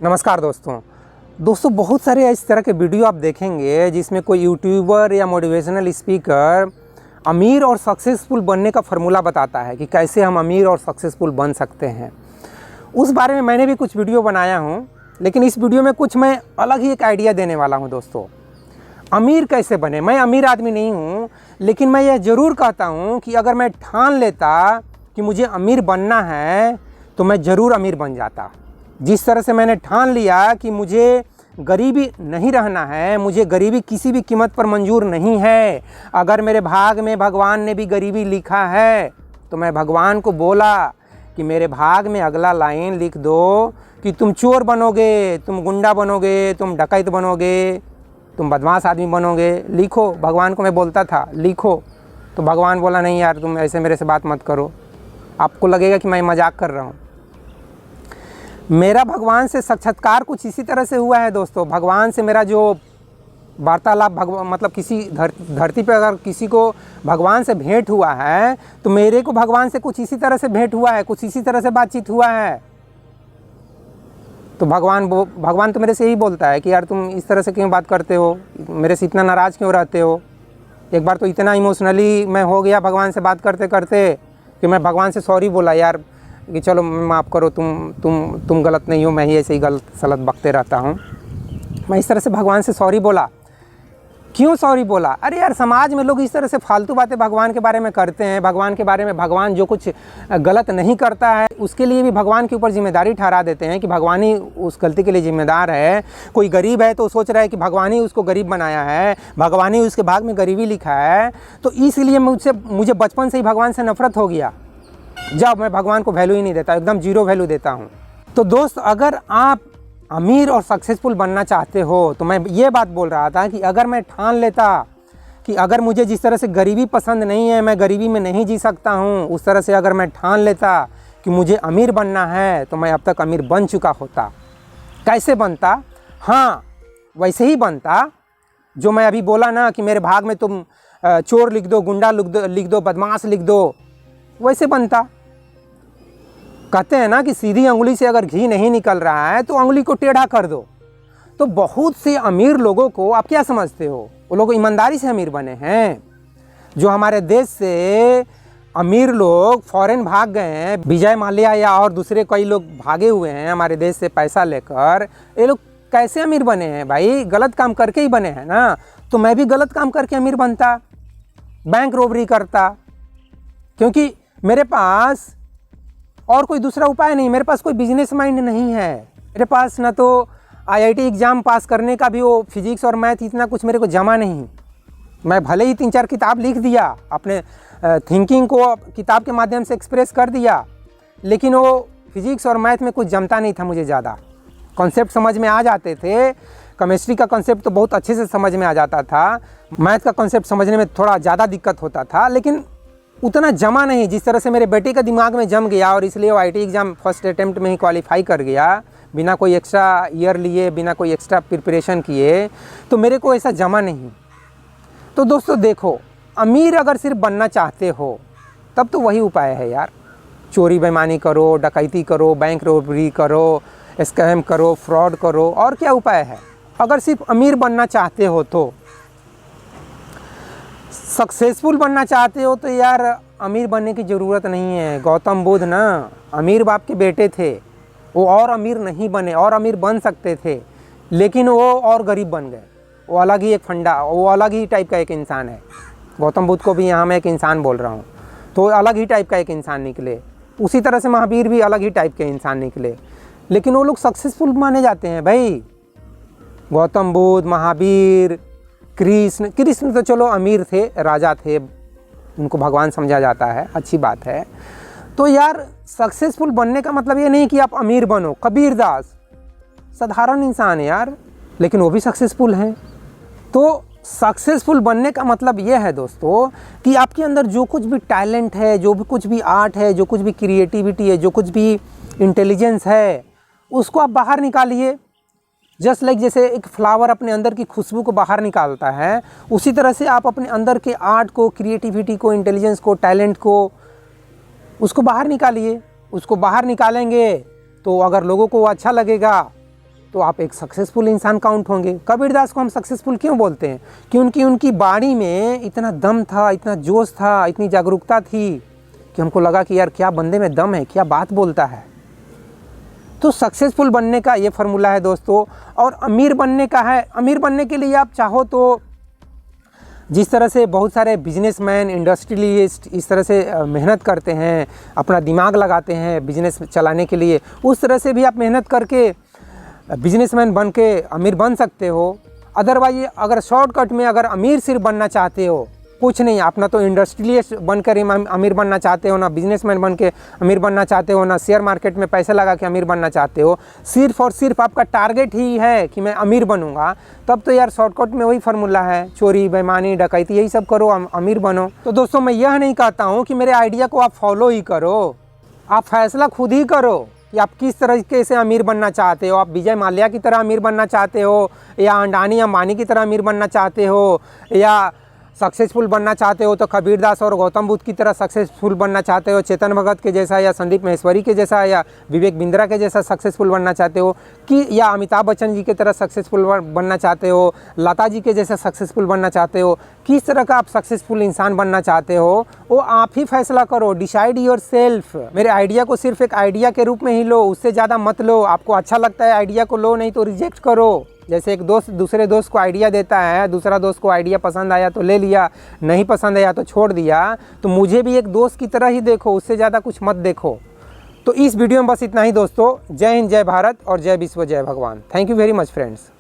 नमस्कार दोस्तों बहुत सारे इस तरह के वीडियो आप देखेंगे जिसमें कोई यूट्यूबर या मोटिवेशनल स्पीकर अमीर और सक्सेसफुल बनने का फार्मूला बताता है कि कैसे हम अमीर और सक्सेसफुल बन सकते हैं। उस बारे में मैंने भी कुछ वीडियो बनाया हूं, लेकिन इस वीडियो में कुछ मैं अलग ही एक आइडिया देने वाला हूं। दोस्तों, अमीर कैसे बने। मैं अमीर आदमी नहीं हूं, लेकिन मैं यह ज़रूर कहता हूं कि अगर मैं ठान लेता कि मुझे अमीर बनना है तो मैं ज़रूर अमीर बन जाता। जिस तरह से मैंने ठान लिया कि मुझे गरीबी नहीं रहना है, मुझे गरीबी किसी भी कीमत पर मंजूर नहीं है। अगर मेरे भाग में भगवान ने भी गरीबी लिखा है तो मैं भगवान को बोला कि मेरे भाग में अगला लाइन लिख दो कि तुम चोर बनोगे, तुम गुंडा बनोगे, तुम डकैत बनोगे, तुम बदमाश आदमी बनोगे। लिखो, भगवान को मैं बोलता था लिखो। तो भगवान बोला नहीं यार, तुम ऐसे मेरे से बात मत करो, आपको लगेगा कि मैं मजाक कर रहा हूँ। मेरा भगवान से साक्षात्कार कुछ इसी तरह से हुआ है दोस्तों। भगवान से मेरा जो वार्तालाप मतलब किसी धरती पे अगर किसी को भगवान से भेंट हुआ है तो मेरे को भगवान से कुछ इसी तरह से भेंट हुआ है, कुछ इसी तरह से बातचीत हुआ है। तो भगवान तो मेरे से यही बोलता है कि यार तुम इस तरह से क्यों बात करते हो, मेरे से इतना नाराज़ क्यों रहते हो। एक बार तो इतना इमोशनली मैं हो गया भगवान से बात करते करते कि मैं भगवान से सॉरी बोला यार कि चलो माफ़ करो, तुम गलत नहीं हो, मैं ही ऐसे ही गलत सलत बकते रहता हूँ। मैं इस तरह से भगवान से सॉरी बोला। क्यों सॉरी बोला? अरे यार, समाज में लोग इस तरह से फालतू बातें भगवान के बारे में करते हैं। भगवान के बारे में, भगवान जो कुछ गलत नहीं करता है उसके लिए भी भगवान के ऊपर जिम्मेदारी ठहरा देते हैं कि भगवान ही उस गलती के लिए जिम्मेदार है। कोई गरीब है तो सोच रहा है कि भगवान ही उसको गरीब बनाया है, भगवान ही उसके भाग में गरीबी लिखा है। तो इसलिए मुझे बचपन से ही भगवान से नफरत हो गया। जब मैं भगवान को वैल्यू ही नहीं देता, एकदम जीरो वैल्यू देता हूँ। तो दोस्त, अगर आप अमीर और सक्सेसफुल बनना चाहते हो तो मैं ये बात बोल रहा था कि अगर मैं ठान लेता कि अगर मुझे जिस तरह से गरीबी पसंद नहीं है, मैं गरीबी में नहीं जी सकता हूँ, उस तरह से अगर मैं ठान लेता कि मुझे अमीर बनना है तो मैं अब तक अमीर बन चुका होता। कैसे बनता? हाँ, वैसे ही बनता जो मैं अभी बोला ना कि मेरे भाग में तुम चोर लिख दो, गुंडा लिख दो, बदमाश लिख दो, वैसे बनता। कहते हैं ना कि सीधी अंगुली से अगर घी नहीं निकल रहा है तो अंगुली को टेढ़ा कर दो। तो बहुत से अमीर लोगों को आप क्या समझते हो, वो लोग ईमानदारी से अमीर बने हैं। जो हमारे देश से अमीर लोग फॉरेन भाग गए हैं, विजय माल्या या और दूसरे कई लोग भागे हुए हैं हमारे देश से पैसा लेकर, ये लोग कैसे अमीर बने हैं भाई? गलत काम करके ही बने हैं ना। तो मैं भी गलत काम करके अमीर बनता, बैंक रॉबरी करता, क्योंकि मेरे पास और कोई दूसरा उपाय नहीं। मेरे पास कोई बिजनेस माइंड नहीं है। मेरे पास ना तो आईआईटी एग्ज़ाम पास करने का भी वो फिजिक्स और मैथ इतना कुछ मेरे को जमा नहीं। मैं भले ही 3-4 किताब लिख दिया, अपने थिंकिंग को किताब के माध्यम से एक्सप्रेस कर दिया, लेकिन वो फिजिक्स और मैथ में कुछ जमता नहीं था मुझे ज़्यादा। कॉन्सेप्ट समझ में आ जाते थे, केमिस्ट्री का कॉन्सेप्ट तो बहुत अच्छे से समझ में आ जाता था, मैथ का कॉन्सेप्ट समझने में थोड़ा ज़्यादा दिक्कत होता था, लेकिन उतना जमा नहीं जिस तरह से मेरे बेटे का दिमाग में जम गया। और इसलिए वो आईटी एग्ज़ाम फर्स्ट अटेम्प्ट में ही क्वालिफाई कर गया, बिना कोई एक्स्ट्रा ईयर लिए, बिना कोई एक्स्ट्रा प्रिपरेशन किए। तो मेरे को ऐसा जमा नहीं। तो दोस्तों देखो, अमीर अगर सिर्फ बनना चाहते हो तब तो वही उपाय है यार। चोरी बेईमानी करो, डकैती करो, बैंक रॉबरी करो, स्कैम करो, फ्रॉड करो, और क्या उपाय है? अगर सिर्फ अमीर बनना चाहते हो तो। सक्सेसफुल बनना चाहते हो तो यार अमीर बनने की ज़रूरत नहीं है। गौतम बुद्ध ना अमीर बाप के बेटे थे, वो और अमीर नहीं बने, और अमीर बन सकते थे, लेकिन वो और गरीब बन गए। वो अलग ही एक फंडा, वो अलग ही टाइप का एक इंसान है। गौतम बुद्ध को भी यहाँ मैं एक इंसान बोल रहा हूँ, तो अलग ही टाइप का एक इंसान निकले। उसी तरह से महावीर भी अलग ही टाइप के इंसान निकले, लेकिन वो लोग सक्सेसफुल माने जाते हैं भाई। गौतम बुद्ध, महावीर, कृष्ण तो चलो अमीर थे, राजा थे, उनको भगवान समझा जाता है, अच्छी बात है। तो यार सक्सेसफुल बनने का मतलब ये नहीं कि आप अमीर बनो। कबीरदास साधारण इंसान है यार, लेकिन वो भी सक्सेसफुल हैं। तो सक्सेसफुल बनने का मतलब ये है दोस्तों कि आपके अंदर जो कुछ भी टैलेंट है, जो भी कुछ भी आर्ट है, जो कुछ भी क्रिएटिविटी है, जो कुछ भी इंटेलिजेंस है, उसको आप बाहर निकालिए। जस्ट लाइक जैसे एक फ्लावर अपने अंदर की खुशबू को बाहर निकालता है, उसी तरह से आप अपने अंदर के आर्ट को, क्रिएटिविटी को, इंटेलिजेंस को, टैलेंट को, उसको बाहर निकालिए। उसको बाहर निकालेंगे तो अगर लोगों को अच्छा लगेगा तो आप एक सक्सेसफुल इंसान काउंट होंगे। कबीरदास को हम सक्सेसफुल क्यों बोलते हैं? क्योंकि उनकी बाणी में इतना दम था, इतना जोश था, इतनी जागरूकता थी कि हमको लगा कि यार क्या बंदे में दम है, क्या बात बोलता है। तो सक्सेसफुल बनने का ये फार्मूला है दोस्तों। और अमीर बनने का है, अमीर बनने के लिए आप चाहो तो जिस तरह से बहुत सारे बिजनेसमैन, इंडस्ट्रियलिस्ट इस तरह से मेहनत करते हैं, अपना दिमाग लगाते हैं बिजनेस चलाने के लिए, उस तरह से भी आप मेहनत करके बिजनेसमैन बन के अमीर बन सकते हो। अदरवाइज अगर शॉर्टकट में अगर अमीर सिर्फ बनना चाहते हो, कुछ नहीं, आप ना तो इंडस्ट्रियलिस्ट बनकर अमीर बनना चाहते हो, ना बिजनेसमैन बन के अमीर बनना चाहते हो, ना शेयर मार्केट में पैसे लगा के अमीर बनना चाहते हो, सिर्फ और सिर्फ आपका टारगेट ही है कि मैं अमीर बनूंगा, तब तो यार शॉर्टकट में वही फार्मूला है, चोरी, बेईमानी, डकैती यही सब करो, अमीर बनो। तो दोस्तों मैं यह नहीं कहता हूँ कि मेरे आइडिया को आप फॉलो ही करो, आप फैसला खुद ही करो कि आप किस तरीके से अमीर बनना चाहते हो। आप विजय माल्या की तरह अमीर बनना चाहते हो, या अंडानी अंबानी की तरह अमीर बनना चाहते हो, या सक्सेसफुल बनना चाहते हो तो कबीरदास और गौतम बुद्ध की तरह सक्सेसफुल बनना चाहते हो, चेतन भगत के जैसा, या संदीप महेश्वरी के जैसा, या विवेक बिंद्रा के जैसा सक्सेसफुल बनना चाहते हो, कि या अमिताभ बच्चन जी की तरह सक्सेसफुल बनना चाहते हो, लता जी के जैसा सक्सेसफुल बनना चाहते हो, किस तरह का आप सक्सेसफुल इंसान बनना चाहते हो वो आप ही फैसला करो। Decide your self. मेरे आइडिया को सिर्फ एक आइडिया के रूप में ही लो, उससे ज़्यादा मत लो। आपको अच्छा लगता है आइडिया को लो, नहीं तो रिजेक्ट करो। जैसे एक दोस्त दूसरे दोस्त को आइडिया देता है, दूसरा दोस्त को आइडिया पसंद आया तो ले लिया, नहीं पसंद आया तो छोड़ दिया। तो मुझे भी एक दोस्त की तरह ही देखो, उससे ज़्यादा कुछ मत देखो। तो इस वीडियो में बस इतना ही दोस्तों। जय हिंद, जय भारत और जय विश्व, जय भगवान। Thank you very much friends.